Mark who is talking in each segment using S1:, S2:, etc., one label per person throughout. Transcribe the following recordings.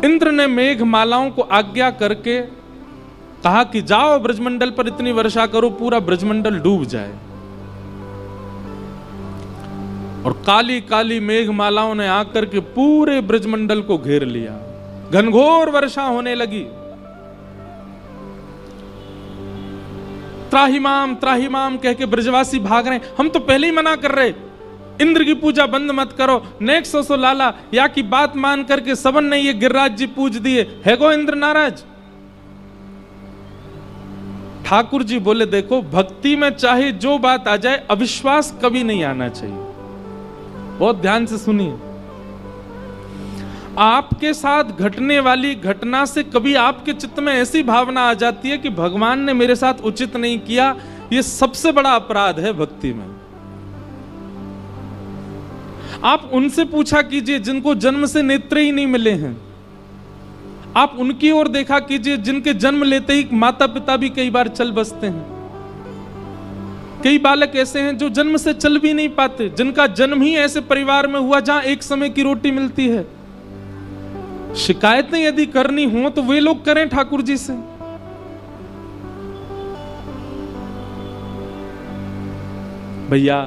S1: इंद्र ने मेघमालाओं को आज्ञा करके कहा कि जाओ ब्रजमंडल पर इतनी वर्षा करो पूरा ब्रजमंडल डूब जाए। और काली काली मेघमालाओं ने आकर के पूरे ब्रजमंडल को घेर लिया, घनघोर वर्षा होने लगी। त्राहिमाम त्राहिमाम कह के ब्रजवासी भाग रहे हैं। हम तो पहले ही मना कर रहे, इंद्र की पूजा बंद मत करो, नेक्स्ट सोसो लाला या की बात मान करके सबन ने ये गिरिराज जी पूज दिए, है गो इंद्र नाराज। ठाकुर जी बोले देखो भक्ति में चाहे जो बात आ जाए अविश्वास कभी नहीं आना चाहिए। बहुत ध्यान से सुनिए, आपके साथ घटने वाली घटना से कभी आपके चित्त में ऐसी भावना आ जाती है कि भगवान ने मेरे साथ उचित नहीं किया, यह सबसे बड़ा अपराध है भक्ति में। आप उनसे पूछा कीजिए जिनको जन्म से नेत्र ही नहीं मिले हैं, आप उनकी ओर देखा कीजिए जिनके जन्म लेते ही माता पिता भी कई बार चल बसते हैं। कई बालक ऐसे हैं जो जन्म से चल भी नहीं पाते, जिनका जन्म ही ऐसे परिवार में हुआ जहां एक समय की रोटी मिलती है। शिकायतें यदि करनी हो तो वे लोग करें ठाकुर जी से। भैया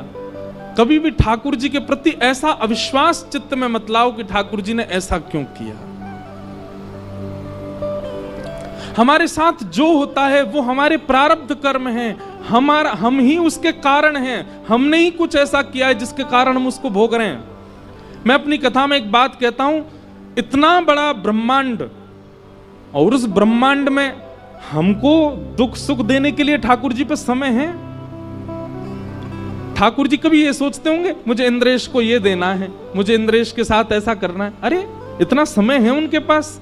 S1: कभी भी ठाकुर जी के प्रति ऐसा अविश्वास चित्त में मत लाओ कि ठाकुर जी ने ऐसा क्यों किया। हमारे साथ जो होता है वो हमारे प्रारब्ध कर्म हैं, हम ही उसके कारण हैं। हमने ही कुछ ऐसा किया है जिसके कारण हम उसको भोग रहे हैं। मैं अपनी कथा में एक बात कहता हूं, इतना बड़ा ब्रह्मांड और उस ब्रह्मांड में हमको दुख सुख देने के लिए ठाकुर जी पे समय है। ठाकुर जी कभी ये सोचते होंगे मुझे इंद्रेश को ये देना है, मुझे इंद्रेश के साथ ऐसा करना है? अरे इतना समय है उनके पास,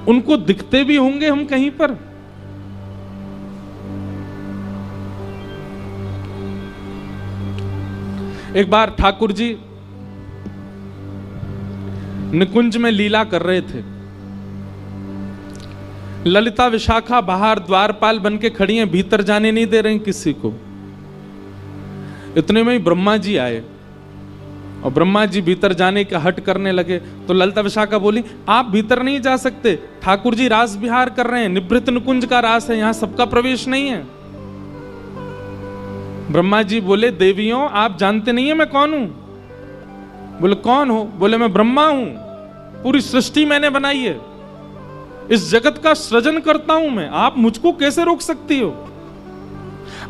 S1: उनको दिखते भी होंगे हम कहीं पर। एक बार ठाकुर जी निकुंज में लीला कर रहे थे। ललिता विशाखा बाहर द्वारपाल बन के खड़ी हैं, भीतर जाने नहीं दे रही किसी को। इतने में ही ब्रह्मा जी आए और ब्रह्मा जी भीतर जाने का हट करने लगे तो ललिता विशाखा बोली आप भीतर नहीं जा सकते, ठाकुर जी रास विहार कर रहे हैं, निभृत निकुंज का रास है, यहां सबका प्रवेश नहीं है। ब्रह्मा जी बोले देवियों आप जानते नहीं है मैं कौन हूं? बोले कौन हो? बोले मैं ब्रह्मा हूं, पूरी सृष्टि मैंने बनाई है, इस जगत का सृजन करता हूं मैं, आप मुझको कैसे रोक सकती हो?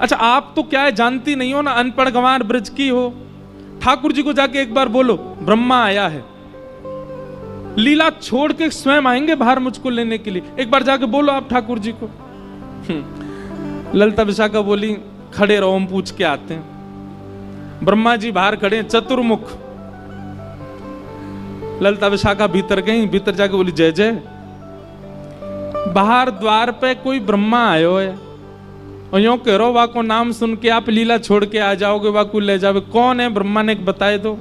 S1: अच्छा आप तो क्या है जानती नहीं हो ना, अनपढ़ गंवार ब्रज की हो। ठाकुर जी को जाके एक बार बोलो ब्रह्मा आया है, लीला छोड़ के स्वयं आएंगे बाहर मुझको लेने के लिए, एक बार जाके बोलो आप ठाकुर जी को। ललिता विशाखा बोली खड़े रहो हम पूछ के आते हैं। ब्रह्मा जी बाहर खड़े चतुर्मुख। ललिता विशाखा भीतर गई, भीतर जाके बोली जय जय। बाहर द्वार पे कोई ब्रह्मा आयो है और यूं कह रहो वाको नाम सुन के आप लीला छोड़ के आ जाओगे, वाकू ले जाओगे। कौन है ब्रह्मा ने बताए दो।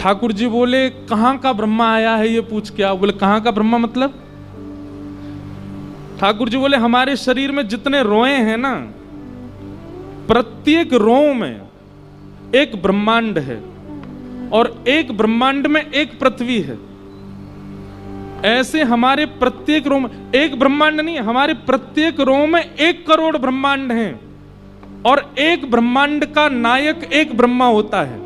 S1: ठाकुर जी बोले कहां का ब्रह्मा आया है ये पूछ के आओ। बोले कहां का ब्रह्मा मतलब? ठाकुर जी बोले हमारे शरीर में जितने रोए हैं ना, प्रत्येक रो में एक ब्रह्मांड है और एक ब्रह्मांड में एक पृथ्वी है। ऐसे हमारे प्रत्येक रो में एक ब्रह्मांड नहीं, हमारे प्रत्येक रो में 1 करोड़ ब्रह्मांड हैं और एक ब्रह्मांड का नायक एक ब्रह्मा होता है।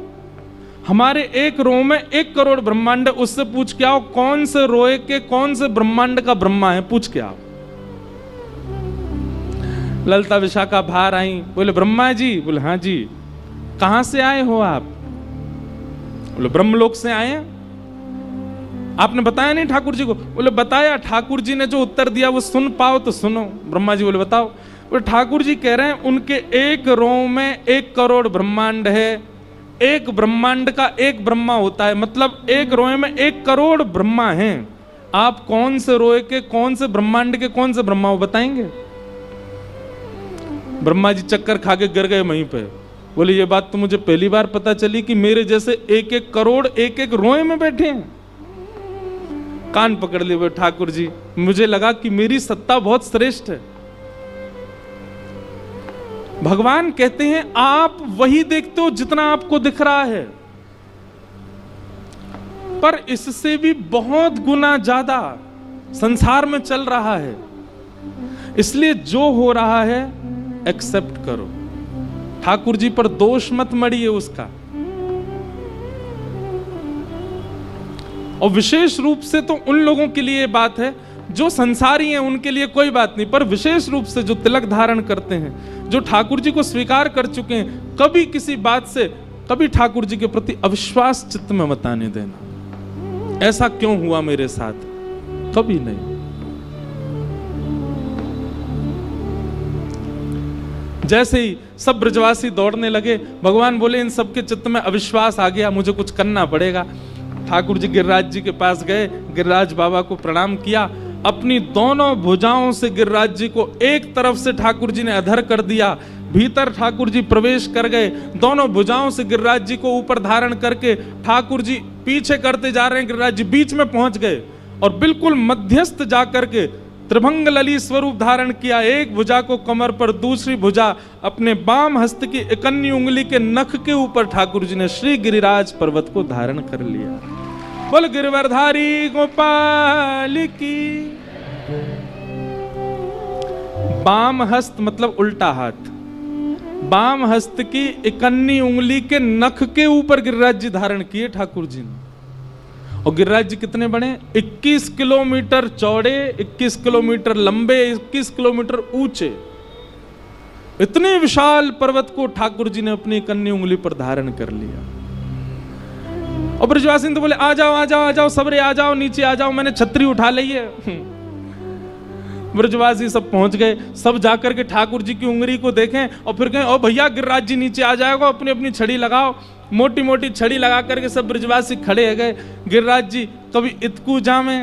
S1: हमारे एक रो में 1 करोड़ ब्रह्मांड, उससे पूछ के आओ कौन से रोए के कौन से ब्रह्मांड का ब्रह्मा है, पूछ के आओ। ललिता विशाखा बाहर आई, बोले ब्रह्मा जी। बोले हाँ जी। कहां से आए हो आप? बोले ब्रह्मलोक से आए हैं। आपने बताया नहीं ठाकुर जी को? बोले बताया। ठाकुर जी ने जो उत्तर दिया वो सुन पाओ तो सुनो। ब्रह्मा जी बोले बताओ। बोले ठाकुर जी कह रहे हैं उनके एक रो में 1 करोड़ ब्रह्मांड है, एक ब्रह्मांड का एक ब्रह्मा होता है, मतलब एक रोए में 1 करोड़ ब्रह्मा हैं। आप कौन से रोए के कौन से ब्रह्मांड के कौन से ब्रह्मा हो बताएंगे? ब्रह्मा जी चक्कर खा के गिर गए वहीं पे। बोले ये बात तो मुझे पहली बार पता चली कि मेरे जैसे 1-1 करोड़ 1-1 रोए में बैठे हैं। कान पकड़ लिए ठाकुर जी, मुझे लगा कि मेरी सत्ता बहुत श्रेष्ठ है। भगवान कहते हैं आप वही देखते हो जितना आपको दिख रहा है। पर इससे भी बहुत गुना ज्यादा संसार में चल रहा है। इसलिए जो हो रहा है एक्सेप्ट करो। ठाकुर जी पर दोष मत मड़िए उसका। और विशेष रूप से तो उन लोगों के लिए बात है जो संसारी हैं, उनके लिए कोई बात नहीं, पर विशेष रूप से जो तिलक धारण करते हैं, जो ठाकुर जी को स्वीकार कर चुके हैं, कभी किसी बात से, कभी ठाकुर जी के प्रति अविश्वास चित्त में मत आने देना। ऐसा क्यों हुआ मेरे साथ, कभी नहीं। जैसे ही सब ब्रजवासी दौड़ने लगे, भगवान बोले इन सबके चित्त में अविश्वास आ गया, मुझे कुछ करना पड़ेगा। ठाकुर जी गिरिराज जी के पास गए, गिरिराज बाबा को प्रणाम किया, अपनी दोनों भुजाओं से गिरिराज जी को एक तरफ से ठाकुर जी ने अधर कर दिया, भीतर ठाकुर जी प्रवेश कर गए, दोनों भुजाओं से गिरिराज जी को ऊपर धारण करके ठाकुर जी पीछे करते जा रहे हैं, गिरिराज जी बीच में पहुंच गए और बिल्कुल मध्यस्थ जाकर के त्रिभंग लली स्वरूप धारण किया। एक भुजा को कमर पर, दूसरी भुजा अपने बाम हस्त की इकन्नी उंगली के नख के ऊपर ठाकुर जी ने श्री गिरिराज पर्वत को धारण कर लिया। बोल गिरवरधारी गोपाल की। बाम हस्त मतलब उल्टा हाथ, बाम हस्त की इकन्नी उंगली के नख के ऊपर गिरिराज जी धारण किए ठाकुर जी ने। और गिरिराज जी कितने बड़े, 21 किलोमीटर चौड़े, 21 किलोमीटर लंबे, 21 किलोमीटर ऊंचे। इतने विशाल पर्वत को ठाकुर जी ने अपनी कन्नी उंगली पर धारण कर लिया। और ब्रजवासी तो बोले आ जाओ आ जाओ आ जाओ, सबरे आ जाओ, नीचे आ जाओ, मैंने छतरी उठा ली है। ब्रजवासी सब पहुंच गए, सब जाकर के ठाकुर जी की उंगली को देखें और फिर कहें ओ भैया गिरिराज जी नीचे आ जाएगा, अपनी अपनी छड़ी लगाओ। मोटी मोटी छड़ी लगा करके सब ब्रजवासी खड़े हो गए। गिरिराज जी कभी इतकू जामे,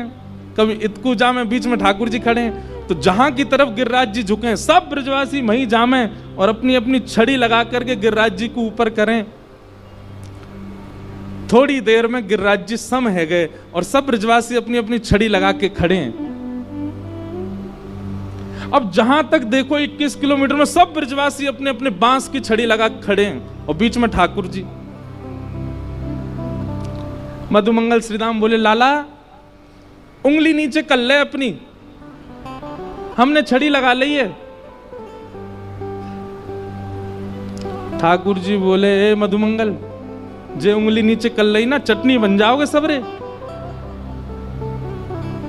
S1: कभी इतकू जामे, बीच में ठाकुर जी खड़े हैं। तो जहां की तरफ गिरिराज जी झुके सब ब्रजवासी वहीं जामे और अपनी अपनी छड़ी लगा करके गिरिराज जी को ऊपर करें। थोड़ी देर में गिरिराज जी सम है गए और सब ब्रजवासी अपनी अपनी छड़ी लगा के खड़े हैं। अब जहां तक देखो 21 किलोमीटर में सब ब्रजवासी अपने अपने बांस की छड़ी लगा खड़े हैं और बीच में ठाकुर जी। मधुमंगल श्रीदाम बोले लाला उंगली नीचे कर ले अपनी, हमने छड़ी लगा ली है। ठाकुर जी बोले ए मधुमंगल, जे उंगली नीचे कर ली ना चटनी बन जाओगे सबरे।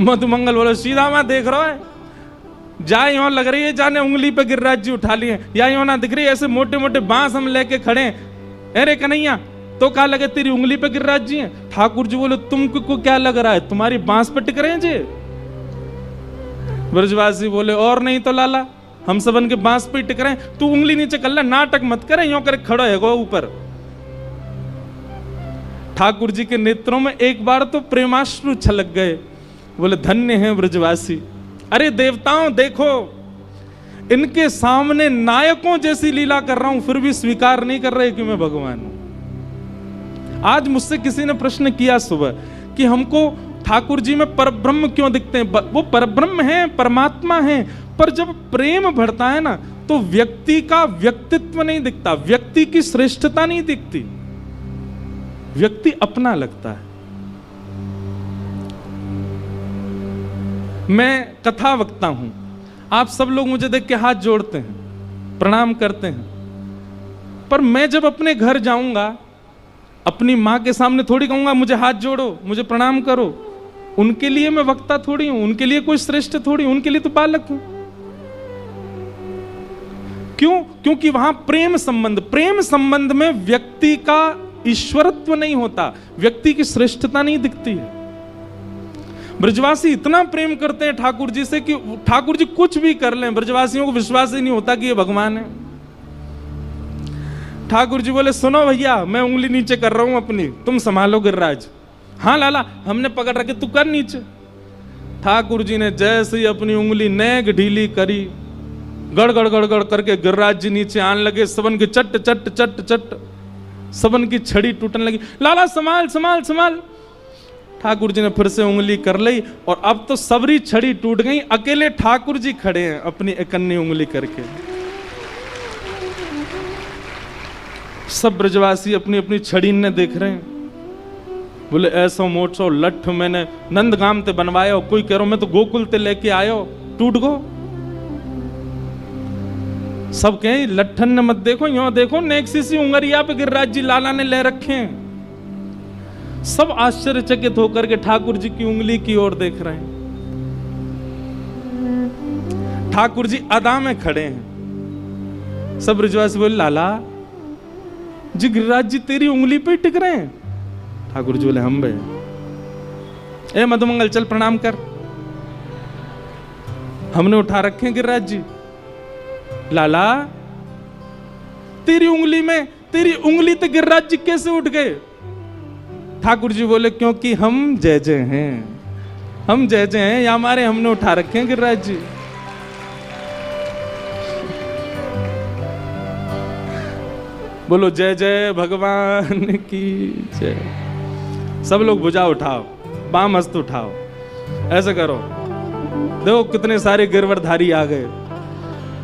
S1: मधुमंगल बोले सीधा मैं देख रहा है, जा यूं लग रही है जाने उंगली पे गिरिराज जी उठा लिए, या यूं ना दिख रही है, ऐसे मोटे मोटे बांस हम लेके खड़े हैं। अरे कन्हैया तो क्या लगे तेरी उंगली पे गिरिराज जी हैं। ठाकुर जी बोले तुमको क्या लग रहा है, तुम्हारी बांस पे टिक रहे हैं जी। ब्रजवासी बोले और नहीं तो लाला, हम सबन के बांस पे टिक रहे हैं, तू उंगली नीचे कर ले, नाटक मत करे, यूं करे खड़ा है गो ऊपर। ठाकुर जी के नेत्रों में एक बार तो प्रेमाश्रु छलक गए। बोले धन्य है ब्रजवासी। अरे देवताओं देखो, इनके सामने नायकों जैसी लीला कर रहा हूं, फिर भी स्वीकार नहीं कर रहे कि मैं भगवान हूं। आज मुझसे किसी ने प्रश्न किया सुबह कि हमको ठाकुर जी में परब्रह्म क्यों दिखते हैं। वो परब्रह्म हैं, परमात्मा हैं, पर जब प्रेम बढ़ता है ना तो व्यक्ति का व्यक्तित्व नहीं दिखता, व्यक्ति की श्रेष्ठता नहीं दिखती, व्यक्ति अपना लगता है। मैं कथा वक्ता हूं, आप सब लोग मुझे देख के हाथ जोड़ते हैं, प्रणाम करते हैं, पर मैं जब अपने घर जाऊंगा अपनी माँ के सामने थोड़ी कहूंगा मुझे हाथ जोड़ो, मुझे प्रणाम करो। उनके लिए मैं वक्ता थोड़ी हूं, उनके लिए कोई श्रेष्ठ थोड़ी, उनके लिए तो बालक हूं। क्यों? क्योंकि वहां प्रेम संबंध में व्यक्ति का ईश्वरत्व नहीं होता, व्यक्ति की श्रेष्ठता नहीं दिखती है। ब्रजवासी इतना प्रेम करते हैं ठाकुर जी से कि ठाकुर जी कुछ भी कर लें, ब्रजवासियों को विश्वास ही नहीं होता कि ये भगवान है। ठाकुर जी बोले सुनो भैया, मैं उंगली नीचे कर रहा हूं अपनी, तुम संभालो गिरिराज। हाँ लाला हमने पकड़ रखे, तू कर नीचे। ठाकुर जी ने जैसे ही अपनी उंगली नेग ढीली करी, गड़ गड़ गड़ गड़ करके गिरिराज जी नीचे आने लगे। सबन के चट चट चट चट सबन की छड़ी टूटने लगी। लाला संभाल संभाल संभाल। ठाकुर जी ने फिर से उंगली कर ली और अब तो सबरी छड़ी टूट गई, अकेले ठाकुर जी खड़े हैं अपनी इकन्नी उंगली करके। सब ब्रजवासी अपनी अपनी छड़ी ने देख रहे हैं। बोले ऐसा मोटो लठ मैंने नंदगाम ते बनवायो, कोई कह रहा मैं तो गोकुल ते लेके आयो, टूट गो। सब कहें लट्ठन ने मत देखो, यो देखो नेक्सी सी उंगरिया पे गिरिराज जी लाला ने ले रखे हैं। सब आश्चर्यचकित होकर के ठाकुर जी की उंगली की ओर देख रहे हैं। ठाकुर जी अदा में खड़े हैं। सब ब्रजवासी बोले लाला जी गिरिराज जी तेरी उंगली पे टिक रहे हैं। ठाकुर जी बोले हम बे, ए मधुमंगल चल प्रणाम कर, हमने उठा रखे हैं गिरिराज जी। लाला तेरी उंगली में, तेरी उंगली तो गिरिराज जी कैसे उठ गए? ठाकुर जी बोले क्योंकि हम जय जय हैं, हम जय जय हैं, या हमारे हमने उठा रखे हैं गिरिराज जी। बोलो जय जय भगवान की जय। सब लोग भुजा उठाओ, बाम हस्त उठाओ, ऐसे करो। देखो कितने सारे गिरवरधारी आ गए।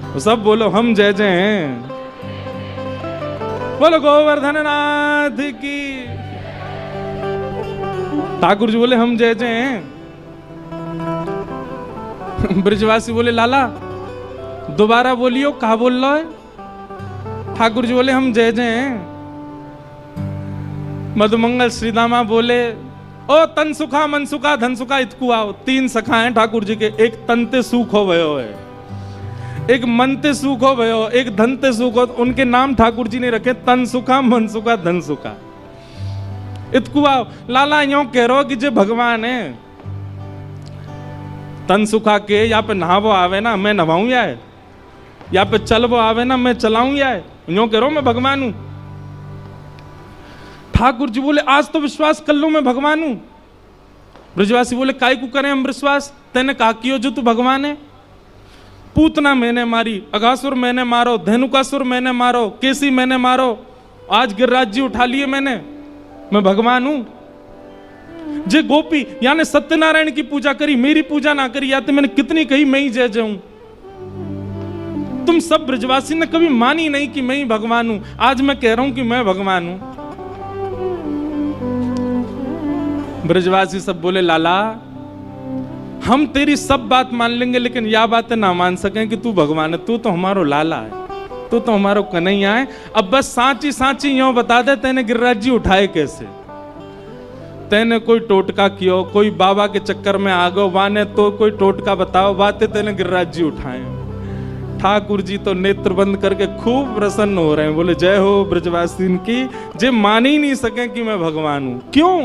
S1: तो सब बोलो हम जय जय हैं। बोलो गोवर्धन नाथ की। ठाकुर जी बोले हम जय जय हैं। ब्रजवासी बोले लाला दोबारा बोलियो, कहा बोल रहा है? ठाकुर जी बोले हम जय जय हैं। मधुमंगल श्रीदामा बोले ओ तन सुखा मन सुखा धन सुखा इतकु आओ। 3 सखा हैं ठाकुर जी के, एक तनते सुख हो भयो है, एक मनते सुख हो भयो, एक धनते सुख हो। उनके नाम ठाकुर जी ने रखे तन सुखा मन सुखा धन सुखा इतकु आओ। लाला यो कह रहो कि जे भगवान है तन सुखा के, या पे नहावो आवे ना मैं नहाऊं, या पे चलवो आवे ना मैं चलाऊं, यो कह रहा हूं मैं भगवान हूं। ठाकुर जी बोले आज तो विश्वास कर लो मैं भगवान हूं। ब्रजवासी बोले काय को करें हम विश्वास? तेने कहा कियो जो तू भगवान है। पूतना मैंने मारी, अगासुर मैंने मारो, धेनुकासुर मैंने मारो, केसी मैंने मारो, आज गिरिराज जी उठा लिए मैंने, मैं भगवान हूं। जे गोपी यानी सत्यनारायण की पूजा करी, मेरी पूजा ना करी, या तो मैंने कितनी कही मैं ही जय जय हूं। तुम सब ब्रजवासी ने कभी मानी नहीं कि मैं ही भगवान हूं। आज मैं कह रहा हूं कि मैं भगवान हूं। ब्रजवासी सब बोले लाला हम तेरी सब बात मान लेंगे, लेकिन यह बातें ना मान सकें कि तू भगवान है। तू तो हमारो लाला है, तू तो हमारो कन्हैया है। अब बस सांची सांची यो बता दे तेने गिरिराज जी उठाए कैसे? तेने कोई टोटका कियो, कोई बाबा के चक्कर में आ गो वाने, तो कोई टोटका बताओ, बातें तेने गिरिराज जी उठाए। ठाकुर जी तो नेत्र बंद करके खूब प्रसन्न हो रहे हैं। बोले जय हो ब्रजवासी की, जे मान ही नहीं सके कि मैं भगवान हूं। क्यों?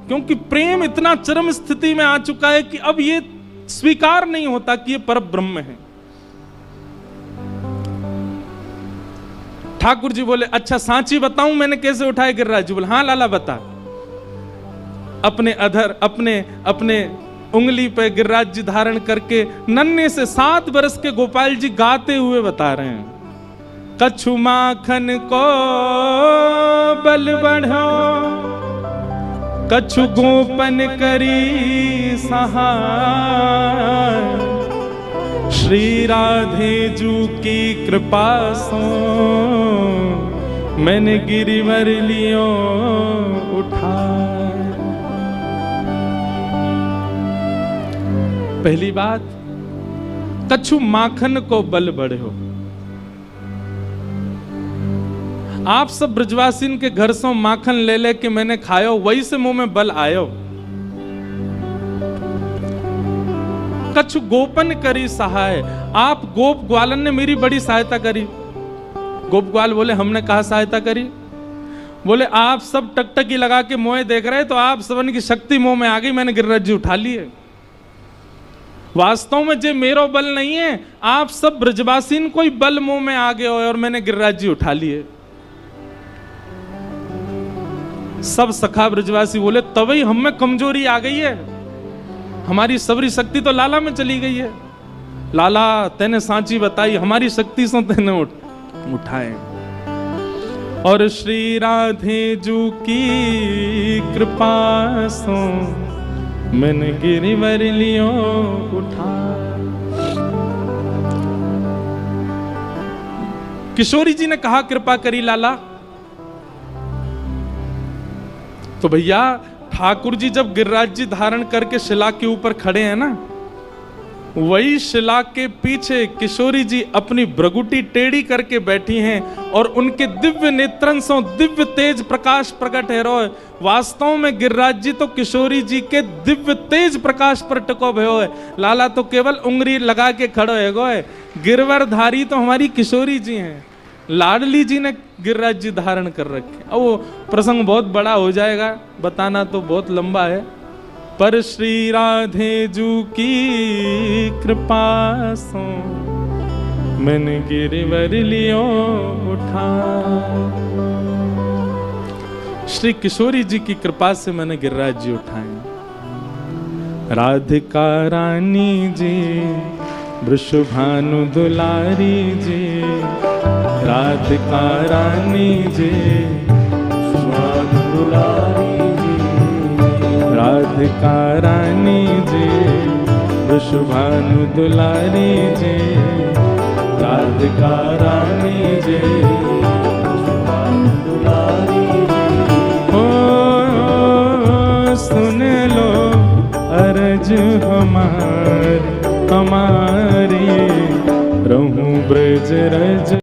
S1: क्योंकि प्रेम इतना चरम स्थिति में आ चुका है कि अब ये स्वीकार नहीं होता कि ये परब्रह्म है। ठाकुर जी बोले अच्छा सांची बताऊं मैंने कैसे उठाए गिरिराज जी? बोले हाँ लाला बता। अपने अधर अपने उंगली पे गिरिराज जी धारण करके नन्हे से 7 वर्ष के गोपाल जी गाते हुए बता रहे हैं, कछु माखन को बल बढ़ो, कछु गोपन करी सहाय, श्री राधे जू की कृपा सो मैंने गिरिवर लियो उठा। पहली बात, कछु माखन को बल बढ़े हो। आप सब ब्रजवासीन के घर से माखन ले ले के मैंने खायो, वही से मुंह में बल आयो। कछु गोपन करी सहाय, आप गोप ग्वालन ने मेरी बड़ी सहायता करी। गोप ग्वाल बोले हमने कहा सहायता करी? बोले आप सब टकटकी लगा के मोए देख रहे, तो आप सबन की शक्ति मुंह में आ गई, मैंने गिरिराज जी उठा लिए। वास्तव में जे मेरो बल नहीं है, आप सब ब्रजवासीन कोई बल मुंह में आ गए और मैंने गिरिराज जी उठा लिए। सब सखा ब्रजवासी बोले तभी हम में कमजोरी आ गई है, हमारी सबरी शक्ति तो लाला में चली गई है। लाला तेने सांची बताई, हमारी शक्ति से तेने उठाए। और श्री राधे जू की कृपा सो मैंने गिरिवर लियो उठा। किशोरी जी ने कहा कृपा करी लाला। तो भैया ठाकुर जी जब गिरिराज जी धारण करके शिला के ऊपर खड़े हैं ना, वही शिला के पीछे किशोरी जी अपनी भ्रगुटी टेढ़ी करके बैठी हैं और उनके दिव्य नेत्रन से दिव्य तेज प्रकाश प्रकट है रो। वास्तव में गिरिराज जी तो किशोरी जी के दिव्य तेज प्रकाश पर टिको भयो है। लाला तो केवल उंगली लगा के खड़ो है गो है। गिरवरधारी तो हमारी किशोरी जी हैं, लाडली जी ने गिरिराज जी धारण कर रखे। अब वो प्रसंग बहुत बड़ा हो जाएगा, बताना तो बहुत लंबा है। पर श्री राधे जू की कृपा सो मैंने गिरवर लियो उठा। श्री किशोरी जी की कृपा से मैंने गिरिराज जी उठाए। राधिका रानी जी, वृषभानु दुलारी जी, राधिका रानी जी, वृषभानु दुलारी जी, राधिका रानी जी, वृषभानु दुलारी जी, राधिका रानी जी, वृषभानु दुलारी जी। ओ सुन लो अर्ज हमारी, हमारी रहूं ब्रज रज